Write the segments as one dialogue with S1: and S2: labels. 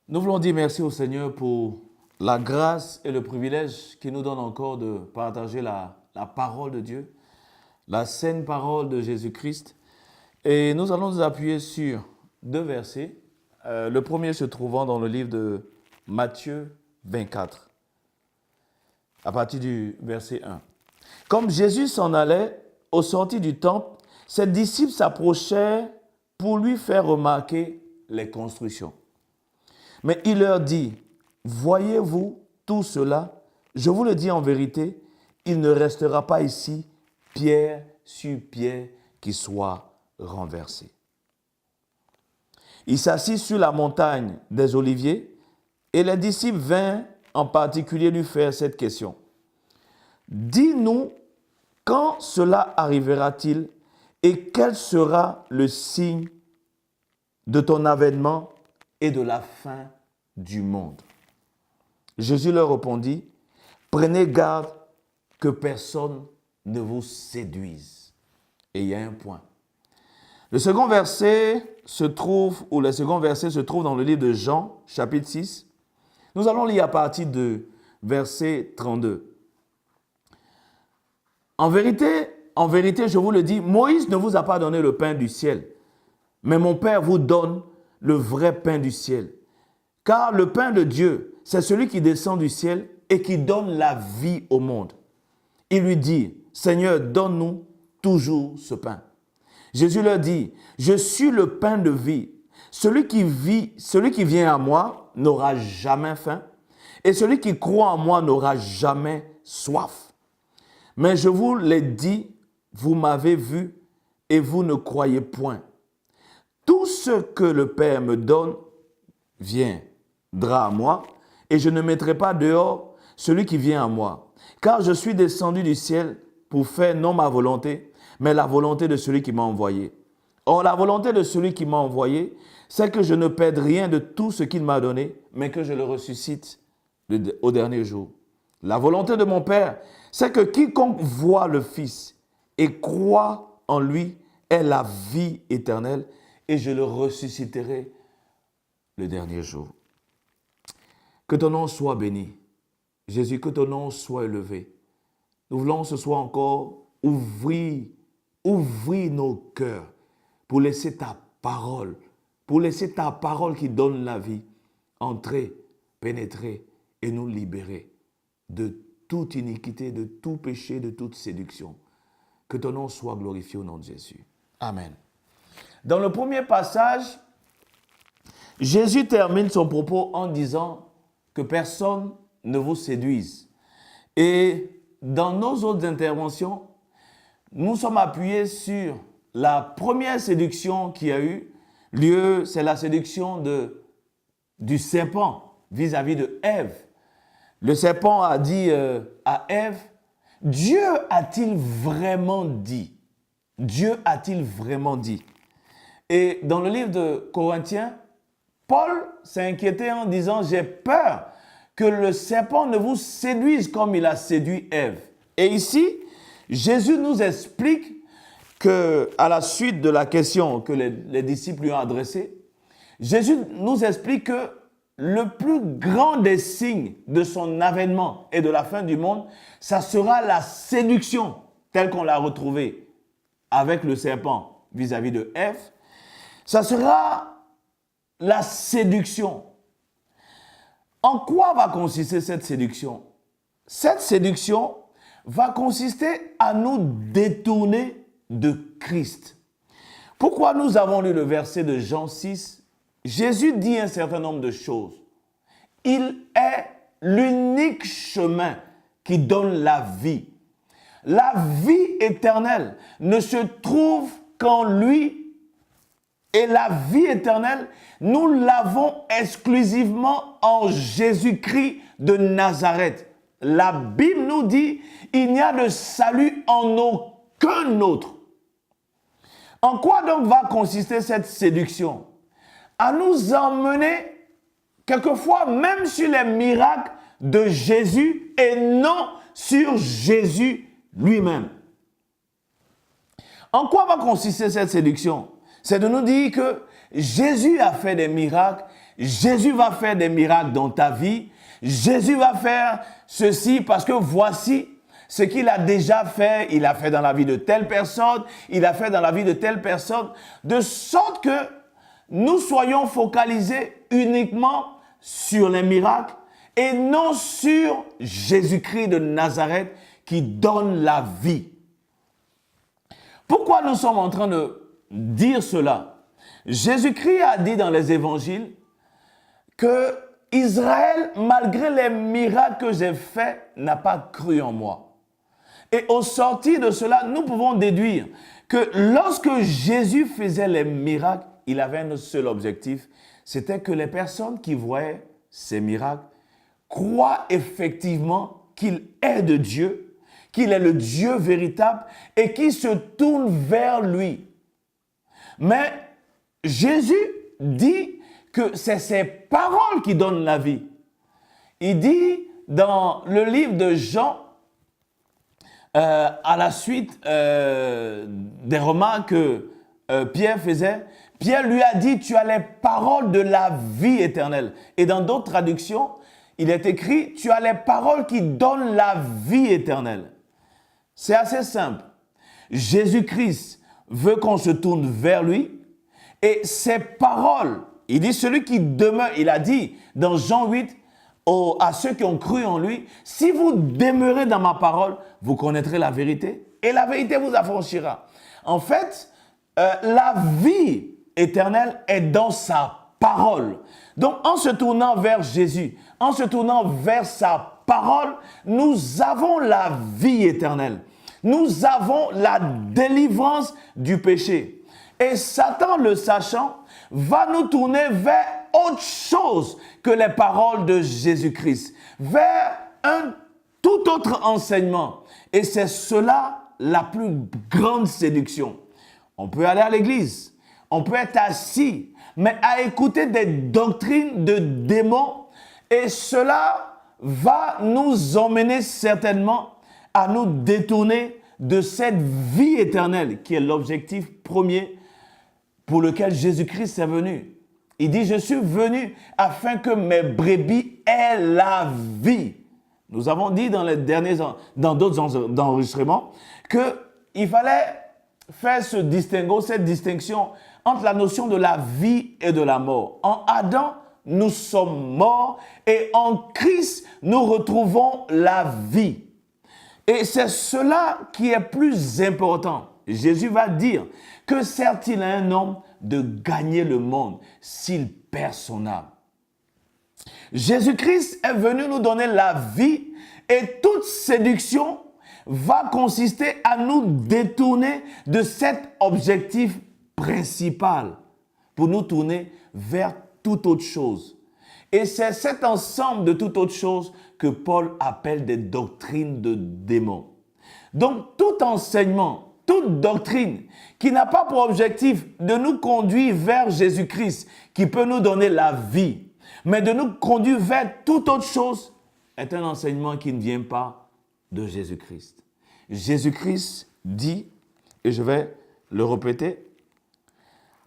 S1: Nous voulons dire merci au Seigneur pour la grâce et le privilège qu'il nous donne encore de partager la parole de Dieu, la saine parole de Jésus-Christ. Et nous allons nous appuyer sur deux versets. Le premier se trouvant dans le livre de Matthieu 24, à partir du verset 1. Comme Jésus s'en allait au sortir du temple, ses disciples s'approchèrent pour lui faire remarquer les constructions. Mais il leur dit, voyez-vous tout cela? Je vous le dis en vérité, il ne restera pas ici pierre sur pierre qui soit renversée. Il s'assit sur la montagne des Oliviers et les disciples vinrent en particulier lui faire cette question. Dis-nous, quand cela arrivera-t-il et quel sera le signe de ton avènement et de la fin du monde? Jésus leur répondit, prenez garde que personne ne vous séduise. Et il y a un point. Le second verset se trouve dans le livre de Jean, chapitre 6. Nous allons lire à partir de verset 32. En vérité, je vous le dis, Moïse ne vous a pas donné le pain du ciel, mais mon Père vous donne le vrai pain du ciel. Car le pain de Dieu, c'est celui qui descend du ciel et qui donne la vie au monde. Il lui dit, Seigneur, donne-nous toujours ce pain. Jésus leur dit, je suis le pain de vie. Celui qui vient à moi n'aura jamais faim, et celui qui croit en moi n'aura jamais soif. Mais je vous l'ai dit, vous m'avez vu et vous ne croyez point. Tout ce que le Père me donne viendra à moi, et je ne mettrai pas dehors celui qui vient à moi. Car je suis descendu du ciel pour faire non ma volonté, mais la volonté de celui qui m'a envoyé. Or, la volonté de celui qui m'a envoyé, c'est que je ne perde rien de tout ce qu'il m'a donné, mais que je le ressuscite au dernier jour. La volonté de mon Père, c'est que quiconque voit le Fils et croit en lui ait la vie éternelle, et je le ressusciterai le dernier jour. Que ton nom soit béni. Jésus, que ton nom soit élevé. Nous voulons ce soir encore ouvrir nos cœurs pour laisser ta parole qui donne la vie, entrer, pénétrer et nous libérer de toute iniquité, de tout péché, de toute séduction. Que ton nom soit glorifié au nom de Jésus. Amen. Dans le premier passage, Jésus termine son propos en disant que personne ne vous séduise. Et dans nos autres interventions, nous sommes appuyés sur la première séduction qui a eu lieu, c'est la séduction du serpent vis-à-vis de Ève. Le serpent a dit à Ève, Dieu a-t-il vraiment dit? Dieu a-t-il vraiment dit? Et dans le livre de Corinthiens, Paul s'est inquiété en disant, j'ai peur que le serpent ne vous séduise comme il a séduit Ève. Et ici, Jésus nous explique que, à la suite de la question que les disciples lui ont adressée, Jésus nous explique que le plus grand des signes de son avènement et de la fin du monde, ça sera la séduction telle qu'on l'a retrouvée avec le serpent vis-à-vis de Ève. Ça sera la séduction. En quoi va consister cette séduction? Cette séduction va consister à nous détourner de Christ. Pourquoi nous avons lu le verset de Jean 6? Jésus dit un certain nombre de choses. Il est l'unique chemin qui donne la vie. La vie éternelle ne se trouve qu'en lui. Et la vie éternelle, nous l'avons exclusivement en Jésus-Christ de Nazareth. La Bible nous dit, il n'y a de salut en aucun autre. En quoi donc va consister cette séduction? À nous emmener, quelquefois, même sur les miracles de Jésus et non sur Jésus lui-même. En quoi va consister cette séduction? C'est de nous dire que Jésus a fait des miracles Jésus va faire des miracles dans ta vie. Jésus va faire ceci parce que voici ce qu'il a déjà fait. Il a fait dans la vie de telle personne, il a fait dans la vie de telle personne, de sorte que nous soyons focalisés uniquement sur les miracles et non sur Jésus-Christ de Nazareth qui donne la vie. Pourquoi nous sommes en train de dire cela? Jésus-Christ a dit dans les évangiles que Israël, malgré les miracles que j'ai faits, n'a pas cru en moi. Et au sortir de cela, nous pouvons déduire que lorsque Jésus faisait les miracles, il avait un seul objectif, c'était que les personnes qui voyaient ces miracles croient effectivement qu'il est de Dieu, qu'il est le Dieu véritable et qui se tournent vers lui. Mais Jésus dit que c'est ses paroles qui donnent la vie. Il dit dans le livre de Jean, à la suite des remarques que Pierre faisait, Pierre lui a dit, tu as les paroles de la vie éternelle. Et dans d'autres traductions, il est écrit, tu as les paroles qui donnent la vie éternelle. C'est assez simple. Jésus-Christ veut qu'on se tourne vers lui et ses paroles, il dit celui qui demeure, il a dit dans Jean 8, à ceux qui ont cru en lui, si vous demeurez dans ma parole, vous connaîtrez la vérité et la vérité vous affranchira. En fait, la vie éternelle est dans sa parole. Donc, en se tournant vers Jésus, en se tournant vers sa parole, nous avons la vie éternelle. Nous avons la délivrance du péché. Et Satan, le sachant, va nous tourner vers autre chose que les paroles de Jésus-Christ, vers un tout autre enseignement. Et c'est cela la plus grande séduction. On peut aller à l'église, on peut être assis, mais à écouter des doctrines de démons, et cela va nous emmener certainement à nous détourner de cette vie éternelle qui est l'objectif premier pour lequel Jésus-Christ est venu. Il dit, je suis venu afin que mes brebis aient la vie. Nous avons dit dans d'autres enregistrements qu'il fallait faire cette distinction entre la notion de la vie et de la mort. En Adam, nous sommes morts et en Christ, nous retrouvons la vie. Et c'est cela qui est plus important. Jésus va dire que sert-il à un homme de gagner le monde s'il perd son âme? Jésus-Christ est venu nous donner la vie et toute séduction va consister à nous détourner de cet objectif principal pour nous tourner vers toute autre chose. Et c'est cet ensemble de toute autre chose que Paul appelle des doctrines de démons. Donc tout enseignement, toute doctrine qui n'a pas pour objectif de nous conduire vers Jésus-Christ, qui peut nous donner la vie, mais de nous conduire vers toute autre chose, est un enseignement qui ne vient pas de Jésus-Christ. Jésus-Christ dit, et je vais le répéter,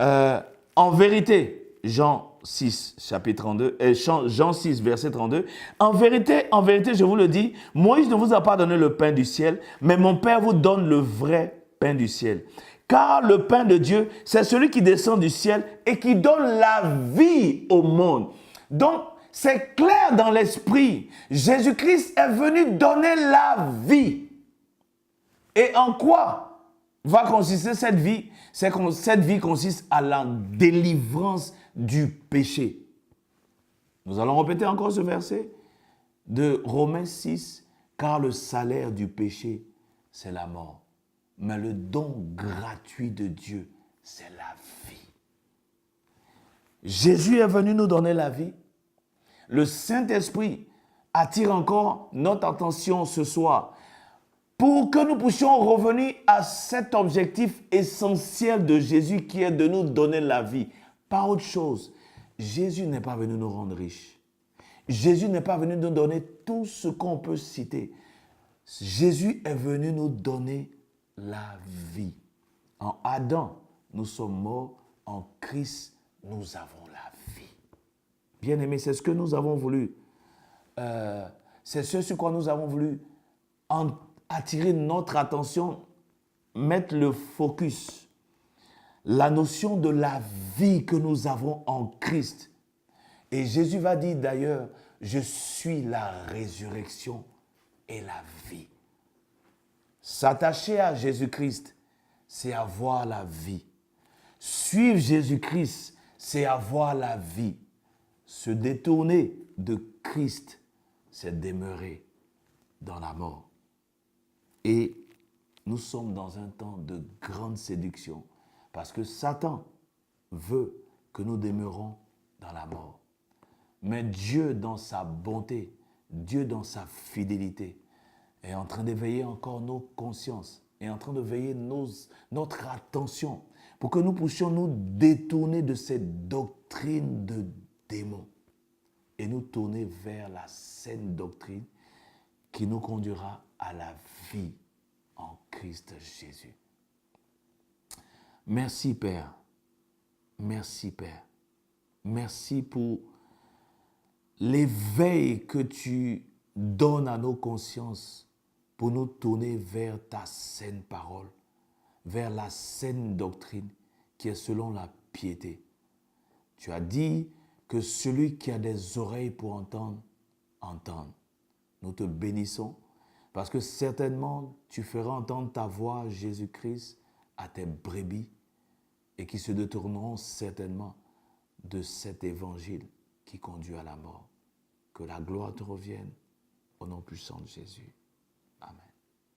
S1: en vérité, Jean 6, chapitre 32, Jean 6, verset 32, en vérité, je vous le dis, Moïse ne vous a pas donné le pain du ciel, mais mon Père vous donne le vrai pain du ciel. Car le pain de Dieu, c'est celui qui descend du ciel et qui donne la vie au monde. Donc, c'est clair dans l'esprit. Jésus-Christ est venu donner la vie. Et en quoi va consister cette vie? Cette vie consiste à la délivrance du péché. Nous allons répéter encore ce verset de Romains 6. Car le salaire du péché, c'est la mort. Mais le don gratuit de Dieu, c'est la vie. Jésus est venu nous donner la vie. Le Saint-Esprit attire encore notre attention ce soir pour que nous puissions revenir à cet objectif essentiel de Jésus qui est de nous donner la vie. Pas autre chose. Jésus n'est pas venu nous rendre riches. Jésus n'est pas venu nous donner tout ce qu'on peut citer. Jésus est venu nous donner la vie. En Adam, nous sommes morts. En Christ, nous avons la vie. Bien-aimés, c'est ce que nous avons voulu. C'est ce sur quoi nous avons voulu attirer notre attention, mettre le focus. La notion de la vie que nous avons en Christ. Et Jésus va dire d'ailleurs, je suis la résurrection et la vie. S'attacher à Jésus-Christ, c'est avoir la vie. Suivre Jésus-Christ, c'est avoir la vie. Se détourner de Christ, c'est demeurer dans la mort. Et nous sommes dans un temps de grande séduction parce que Satan veut que nous demeurons dans la mort. Mais Dieu, dans sa bonté, Dieu, dans sa fidélité, est en train d'éveiller encore nos consciences, est en train de veiller notre attention pour que nous puissions nous détourner de cette doctrine de démons et nous tourner vers la saine doctrine qui nous conduira à la vie en Christ Jésus. Merci Père. Merci Père. Merci pour l'éveil que tu donnes à nos consciences pour nous tourner vers ta saine parole, vers la saine doctrine qui est selon la piété. Tu as dit que celui qui a des oreilles pour entendre, entende. Nous te bénissons parce que certainement tu feras entendre ta voix, Jésus-Christ, à tes brebis et qui se détourneront certainement de cet évangile qui conduit à la mort. Que la gloire te revienne au nom puissant de Jésus.